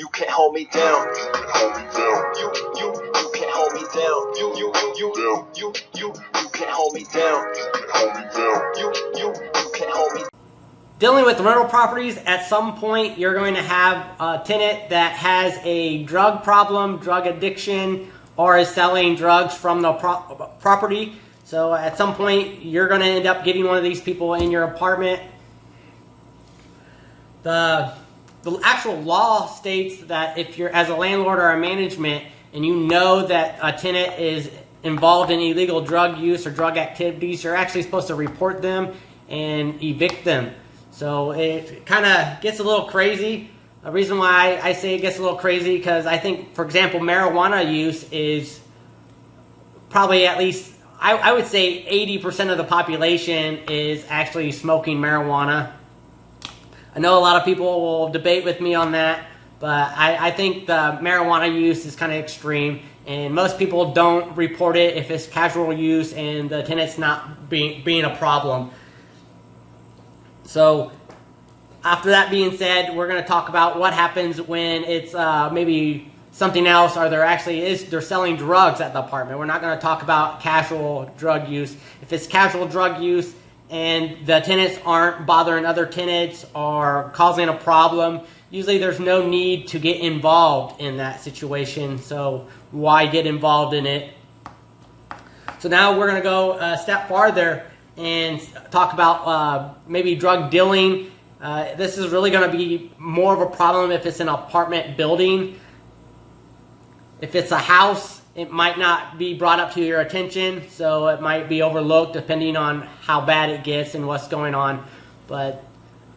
You can't hold me down. You can't hold me down. You can't hold me down. You can't hold me down. You can't hold me down. You can't hold me. Dealing with rental properties, at some point you're going to have a tenant that has a drug problem, drug addiction, or is selling drugs from the property. So at some point you're going to end up getting one of these people in your apartment. The actual law states that if you're, as a landlord or a management, and you know that a tenant is involved in illegal drug use or drug activities, you're actually supposed to report them and evict them. So it kind of gets a little crazy. The reason why I say it gets a little crazy, because I think, for example, marijuana use is probably at least, I would say 80% of the population is actually smoking marijuana. I know a lot of people will debate with me on that, but I think the marijuana use is kind of extreme, and most people don't report it if it's casual use and the tenant's not being a problem. So after that being said, we're going to talk about what happens when it's maybe something else, or they're selling drugs at the apartment. We're not going to talk about casual drug use. If it's casual drug use and the tenants aren't bothering other tenants or causing a problem, usually there's no need to get involved in that situation. So why get involved in it? So now we're going to go a step farther and talk about maybe drug dealing. This is really going to be more of a problem if it's an apartment building. If it's a house, it might not be brought up to your attention, so it might be overlooked depending on how bad it gets and what's going on. But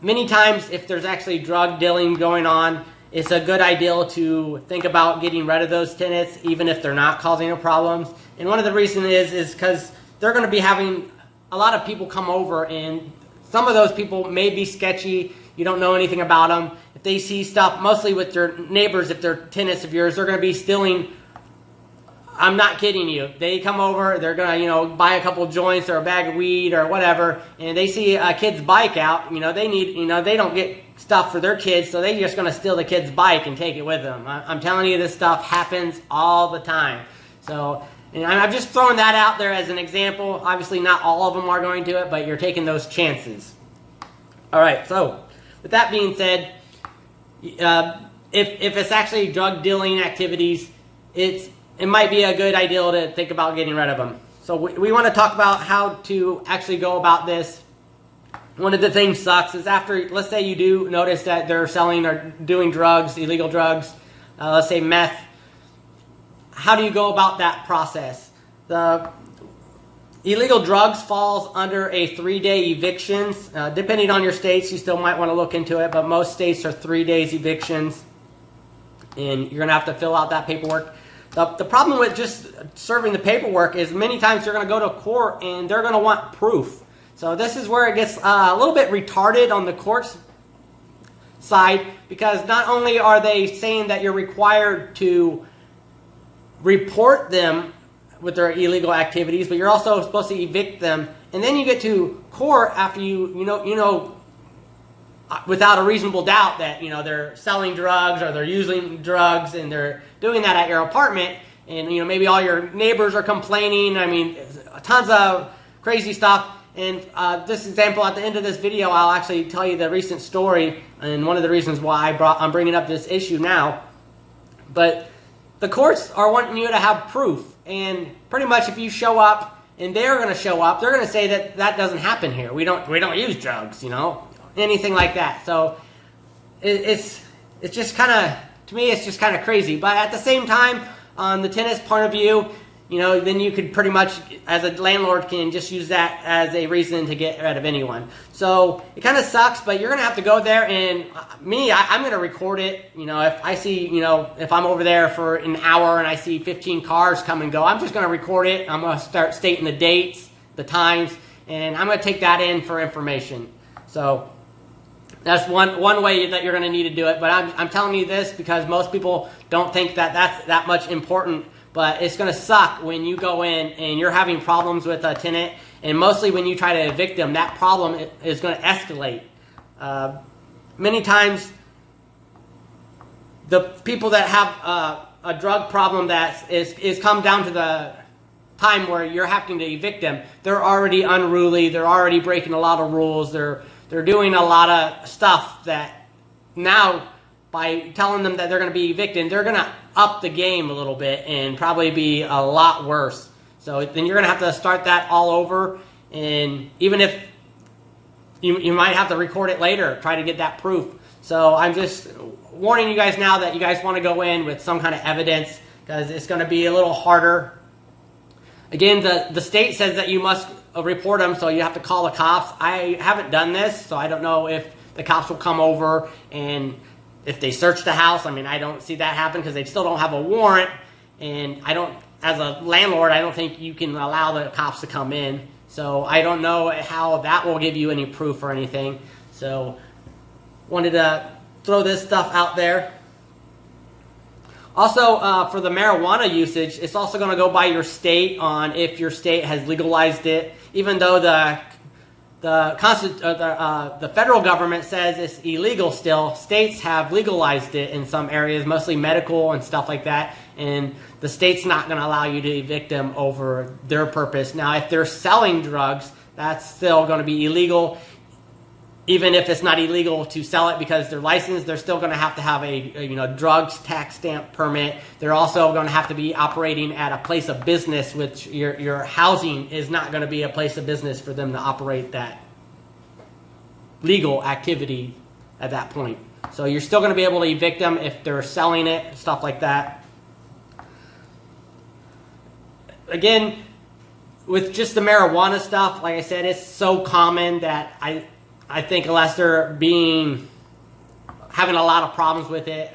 many times, if there's actually drug dealing going on, it's a good idea to think about getting rid of those tenants, even if they're not causing a problem. And one of the reasons is because they're going to be having a lot of people come over, and some of those people may be sketchy. You don't know anything about them. If they see stuff, mostly with their neighbors, if they're tenants of yours, they're going to be stealing. I'm not kidding you. They come over, they're going to, buy a couple joints or a bag of weed or whatever, and they see a kid's bike out. They need, they don't get stuff for their kids, so they're just going to steal the kid's bike and take it with them. I'm telling you, this stuff happens all the time. So, and I'm just throwing that out there as an example. Obviously, not all of them are going to it, but you're taking those chances. All right, so with that being said, if it's actually drug dealing activities, it might be a good idea to think about getting rid of them. So we want to talk about how to actually go about this. One of the things sucks is after, let's say you do notice that they're selling or doing drugs, illegal drugs, let's say meth. How do you go about that process? The illegal drugs falls under a 3-day evictions. Depending on your states, you still might want to look into it, but most states are 3 days evictions, and you're going to have to fill out that paperwork. The problem with just serving the paperwork is many times you're going to go to court and they're going to want proof. So this is where it gets a little bit retarded on the court's side, because not only are they saying that you're required to report them with their illegal activities, but you're also supposed to evict them. And then you get to court after you know without a reasonable doubt that they're selling drugs or they're using drugs, and they're doing that at your apartment, and maybe all your neighbors are complaining. I mean, tons of crazy stuff. And this example, at the end of this video, I'll actually tell you the recent story and one of the reasons why I'm bringing up this issue now. But the courts are wanting you to have proof, and pretty much if you show up and they're going to show up, they're going to say that doesn't happen here. We don't use drugs, anything like that. So it's just kind of, to me, it's just kind of crazy. But at the same time, on the tenant's point of view, then you could pretty much, as a landlord, can just use that as a reason to get rid of anyone. So it kind of sucks, but you're going to have to go there, and I'm going to record it. If I see, if I'm over there for an hour and I see 15 cars come and go, I'm just going to record it. I'm going to start stating the dates, the times, and I'm going to take that in for information. So that's one way that you're going to need to do it. But I'm telling you this because most people don't think that that's that much important. But it's going to suck when you go in and you're having problems with a tenant, and mostly when you try to evict them, that problem is going to escalate. Many times the people that have a drug problem that is come down to the time where you're having to evict them, they're already unruly, they're already breaking a lot of rules, they're doing a lot of stuff that now, by telling them that they're going to be evicted, they're going to up the game a little bit and probably be a lot worse. So then you're going to have to start that all over, and even if you might have to record it later, try to get that proof. So I'm just warning you guys now that you guys want to go in with some kind of evidence, because it's going to be a little harder. Again, the state says that you must report them, so you have to call the cops. I haven't done this, so I don't know if the cops will come over and if they search the house. I mean, I don't see that happen because they still don't have a warrant, and I don't, as a landlord, I don't think you can allow the cops to come in. So I don't know how that will give you any proof or anything. So wanted to throw this stuff out there. Also, for the marijuana usage, it's also going to go by your state on if your state has legalized it. Even though the federal government says it's illegal still, states have legalized it in some areas, mostly medical and stuff like that, and the state's not going to allow you to evict them over their purpose. Now, if they're selling drugs, that's still going to be illegal. Even if it's not illegal to sell it because they're licensed, they're still going to have a drugs tax stamp permit. They're also going to have to be operating at a place of business, which your housing is not going to be a place of business for them to operate that legal activity at that point. So you're still going to be able to evict them if they're selling it, stuff like that. Again, with just the marijuana stuff, like I said, it's so common that I think unless they're having a lot of problems with it,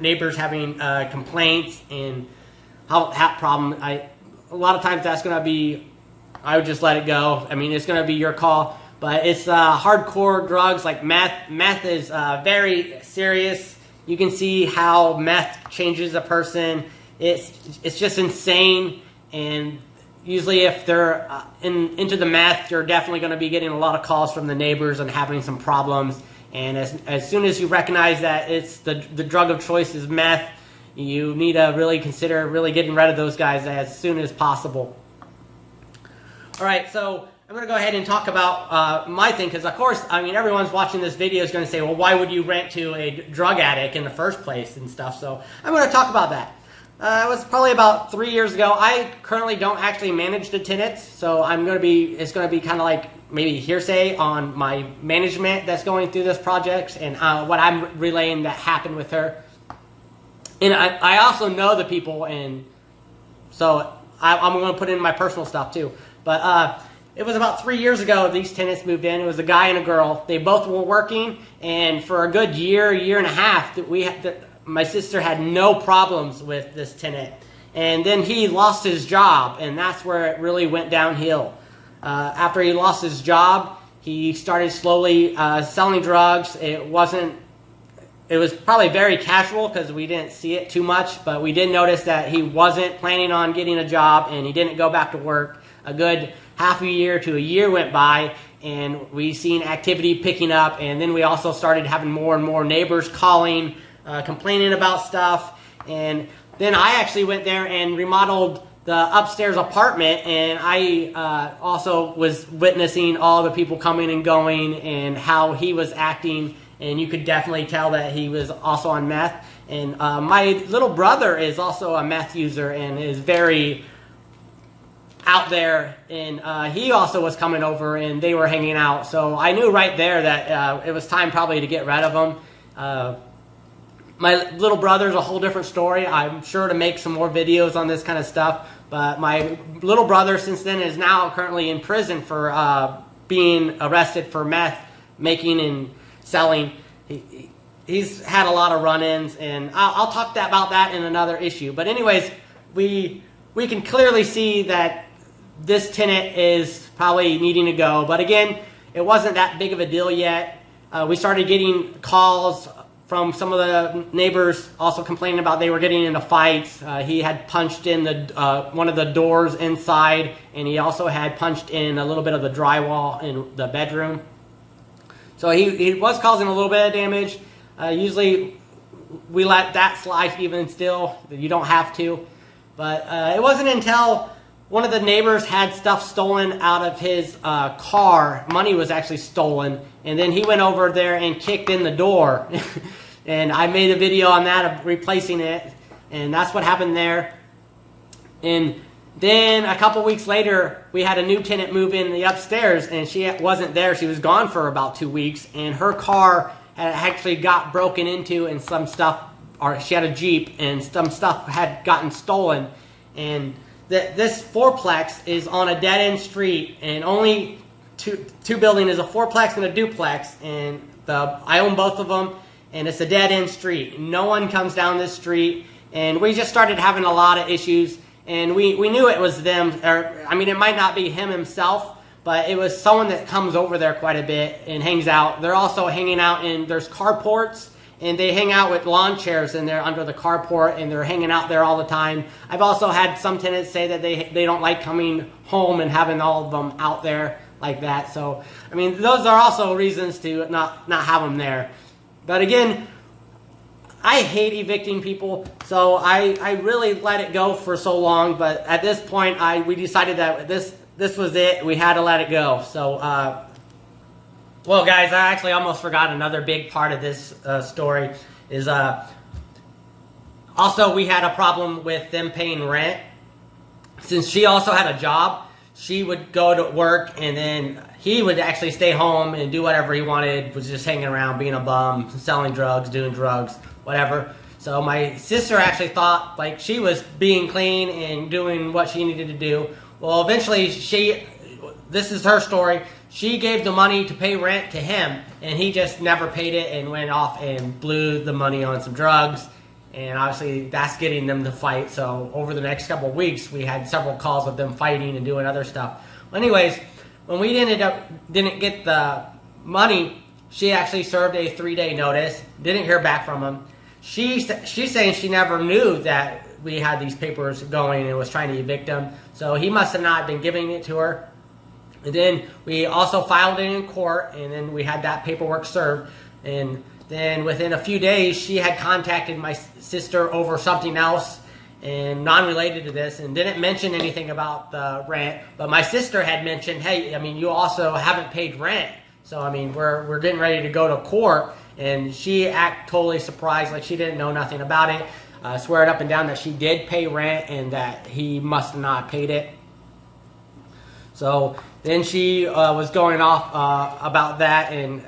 neighbors having complaints, and how that problem, a lot of times that's going to be, I would just let it go. I mean, it's going to be your call, but it's hardcore drugs like meth. Meth is very serious. You can see how meth changes a person. It's just insane, and usually if they're into the meth, you're definitely going to be getting a lot of calls from the neighbors and having some problems. And as soon as you recognize that it's the drug of choice is meth, you need to really consider really getting rid of those guys as soon as possible. All right, so I'm going to go ahead and talk about my thing, because of course, I mean, everyone's watching this video is going to say, well, why would you rent to a drug addict in the first place and stuff? So I'm going to talk about that. It was probably about 3 years ago. I currently don't actually manage the tenants, so it's going to be kind of like maybe hearsay on my management that's going through this project and what I'm relaying that happened with her. And I also know the people, and so I'm going to put in my personal stuff too. But it was about 3 years ago these tenants moved in. It was a guy and a girl. They both were working, and for a good year and a half, my sister had no problems with this tenant. And then he lost his job, and that's where it really went downhill. After he lost his job, he started slowly selling drugs. It was probably very casual because we didn't see it too much, but we did notice that he wasn't planning on getting a job, and he didn't go back to work. A good half a year to a year went by, and we seen activity picking up, and then we also started having more and more neighbors calling, complaining about stuff. And then I actually went there and remodeled the upstairs apartment, and I also was witnessing all the people coming and going and how he was acting, and you could definitely tell that he was also on meth. And my little brother is also a meth user and is very out there, and he also was coming over and they were hanging out. So I knew right there that it was time probably to get rid of him. My little brother's a whole different story. I'm sure to make some more videos on this kind of stuff. But my little brother since then is now currently in prison for being arrested for meth making and selling. He's had a lot of run-ins, and I'll talk about that in another issue. But anyways, we can clearly see that this tenant is probably needing to go. But again, it wasn't that big of a deal yet. We started getting calls from some of the neighbors also complaining about they were getting into fights. He had punched in one of the doors inside, and he also had punched in a little bit of the drywall in the bedroom. So he was causing a little bit of damage. Usually we let that slide even still. You don't have to. But it wasn't until one of the neighbors had stuff stolen out of his car. Money was actually stolen. And then he went over there and kicked in the door. And I made a video on that of replacing it. And that's what happened there. And then a couple weeks later, we had a new tenant move in the upstairs. And she wasn't there. She was gone for about 2 weeks. And her car had actually got broken into, and some stuff, or she had a Jeep, and some stuff had gotten stolen. And this fourplex is on a dead-end street, and only two buildings is a fourplex and a duplex, and I own both of them, and it's a dead-end street. No one comes down this street, and we just started having a lot of issues, and we knew it was them, or I mean, it might not be him himself, but it was someone that comes over there quite a bit and hangs out. They're also hanging out there's carports, and they hang out with lawn chairs in there under the carport, and they're hanging out there all the time. I've also had some tenants say that they don't like coming home and having all of them out there like that. So, I mean, those are also reasons to not have them there. But again, I hate evicting people, so I really let it go for so long. But at this point, we decided that this was it. We had to let it go. So, well, guys, I actually almost forgot another big part of this story is also we had a problem with them paying rent. Since she also had a job, she would go to work, and then he would actually stay home and do whatever he wanted, was just hanging around, being a bum, selling drugs, doing drugs, whatever. So my sister actually thought like she was being clean and doing what she needed to do. Well, eventually this is her story, she gave the money to pay rent to him, and he just never paid it and went off and blew the money on some drugs. And obviously that's getting them to fight. So over the next couple of weeks, we had several calls of them fighting and doing other stuff. Well, anyways, when we didn't get the money, she actually served a 3-day notice, didn't hear back from him. She's saying she never knew that we had these papers going and was trying to evict him. So he must have not been giving it to her. And then we also filed it in court, and then we had that paperwork served. And then within a few days, she had contacted my sister over something else and non-related to this, and didn't mention anything about the rent. But my sister had mentioned, hey, I mean, you also haven't paid rent. So, I mean, we're getting ready to go to court. And she acted totally surprised, like she didn't know nothing about it. Swear it up and down that she did pay rent and that he must have not paid it. So then she was going off about that and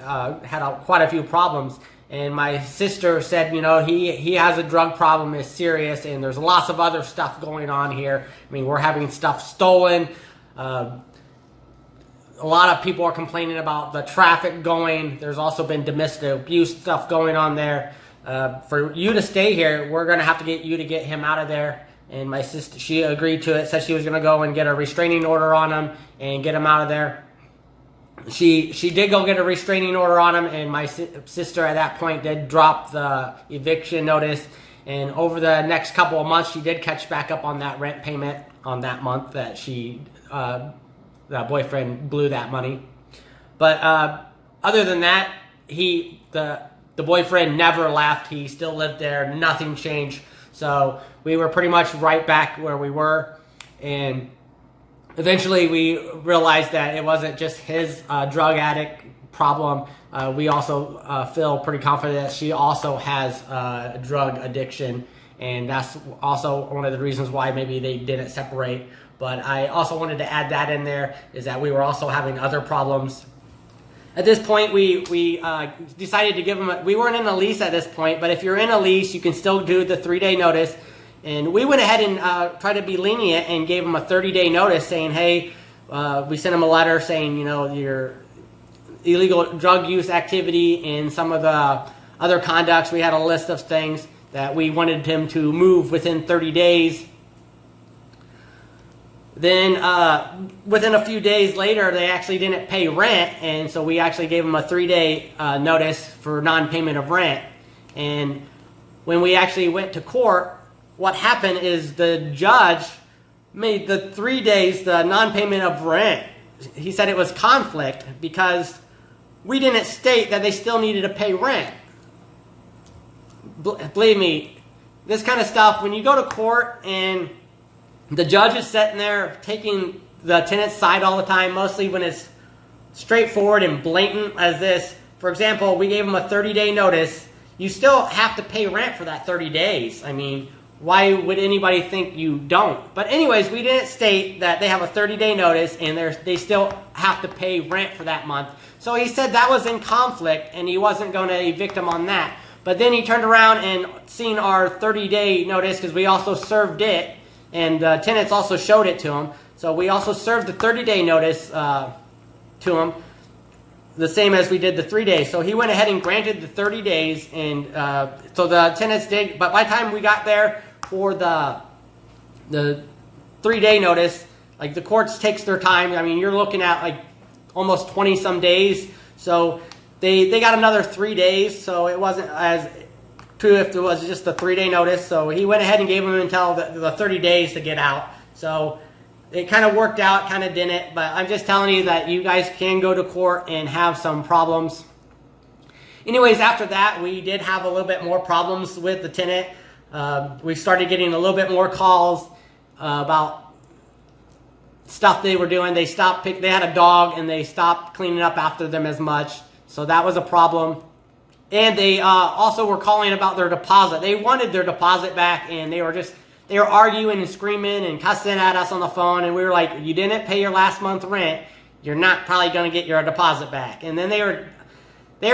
had quite a few problems. And my sister said, you know, he has a drug problem, it's serious, and there's lots of other stuff going on here. I mean, we're having stuff stolen. A lot of people are complaining about the traffic going. There's also been domestic abuse stuff going on there. For you to stay here, we're going to have to get you to get him out of there. And my sister, she agreed to it, said she was going to go and get a restraining order on him and get him out of there. She did go get a restraining order on him, and my sister at that point did drop the eviction notice. And over the next couple of months, she did catch back up on that rent payment on that month that the boyfriend blew that money. But other than that, the boyfriend never left. He still lived there. Nothing changed. So we were pretty much right back where we were. And eventually we realized that it wasn't just his drug addict problem. We also feel pretty confident that she also has drug addiction. And that's also one of the reasons why maybe they didn't separate. But I also wanted to add that in there, is that we were also having other problems. At this point, we decided to give them, we weren't in a lease at this point, but if you're in a lease, you can still do the 3-day notice. And we went ahead and tried to be lenient and gave them a 30-day notice saying, hey, we sent them a letter saying, you know, your illegal drug use activity and some of the other conducts. We had a list of things that we wanted him to move within 30 days. Then within a few days later, they actually didn't pay rent, and so we actually gave them a 3-day notice for non-payment of rent. And when we actually went to court, what happened is the judge made the 3 days the non-payment of rent. He said it was conflict because we didn't state that they still needed to pay rent. believe me, this kind of stuff, when you go to court and the judge is sitting there taking the tenant's side all the time, mostly when it's straightforward and blatant as this. For example, we gave them a 30-day notice. You still have to pay rent for that 30 days. I mean, why would anybody think you don't? But anyways, we didn't state that they have a 30-day notice and they still have to pay rent for that month. So he said that was in conflict and he wasn't going to evict them on that. But then he turned around and seen our 30-day notice, because we also served it, and tenants also showed it to him. So we also served the 30-day notice to him, the same as we did the 3 days. So he went ahead and granted the 30 days, and so the tenants did. But by the time we got there for the 3-day notice, like, the courts takes their time. I mean, you're looking at like almost 20 some days. So they got another 3 days. So it wasn't as true if it was just a 3-day notice. So he went ahead and gave them until the 30 days to get out. So it kind of worked out, kind of didn't. But I'm just telling you that you guys can go to court and have some problems. Anyways, after that, we did have a little bit more problems with the tenant. We started getting a little bit more calls about stuff they were doing. They had a dog and they stopped cleaning up after them as much. So that was a problem. And they also were calling about their deposit. They wanted their deposit back, and they were arguing and screaming and cussing at us on the phone. And we were like, you didn't pay your last month rent, you're not probably going to get your deposit back. And then they were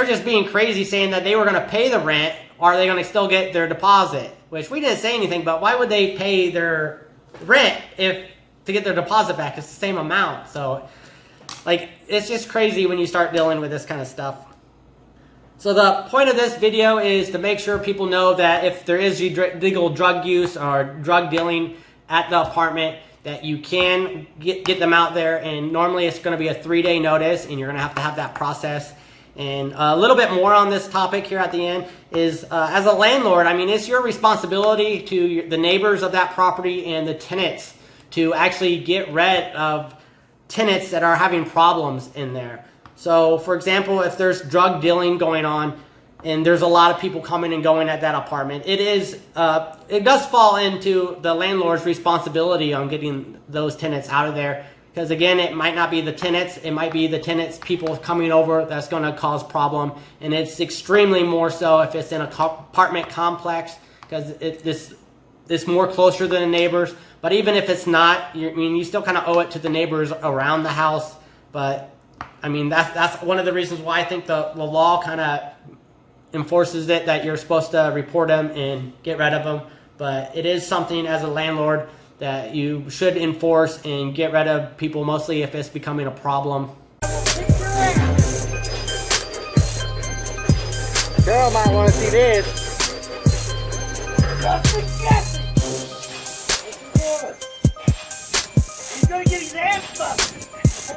just being crazy, saying that they were going to pay the rent, or are they going to still get their deposit? Which we didn't say anything, but why would they pay their rent to get their deposit back? It's the same amount. So, like, it's just crazy when you start dealing with this kind of stuff. So the point of this video is to make sure people know that if there is illegal drug use or drug dealing at the apartment, that you can get them out there. And normally it's going to be a 3-day notice, and you're going to have that process. And a little bit more on this topic here at the end is, as a landlord, I mean, it's your responsibility to the neighbors of that property and the tenants to actually get rid of tenants that are having problems in there. So, for example, if there's drug dealing going on and there's a lot of people coming and going at that apartment, it does fall into the landlord's responsibility on getting those tenants out of there. Because again, it might not be the tenants, it might be the tenants' people coming over that's going to cause problem. And it's extremely more so if it's in an apartment complex, because it's more closer than the neighbors. But even if it's not, you still kind of owe it to the neighbors around the house. But I mean, that's one of the reasons why I think the law kind of enforces it, that you're supposed to report them and get rid of them. But it is something as a landlord that you should enforce and get rid of people, mostly if it's becoming a problem. Girl might want to see this. He's gonna get his ass busted. That's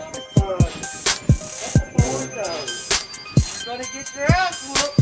the boy does. You're gonna get your ass whooped.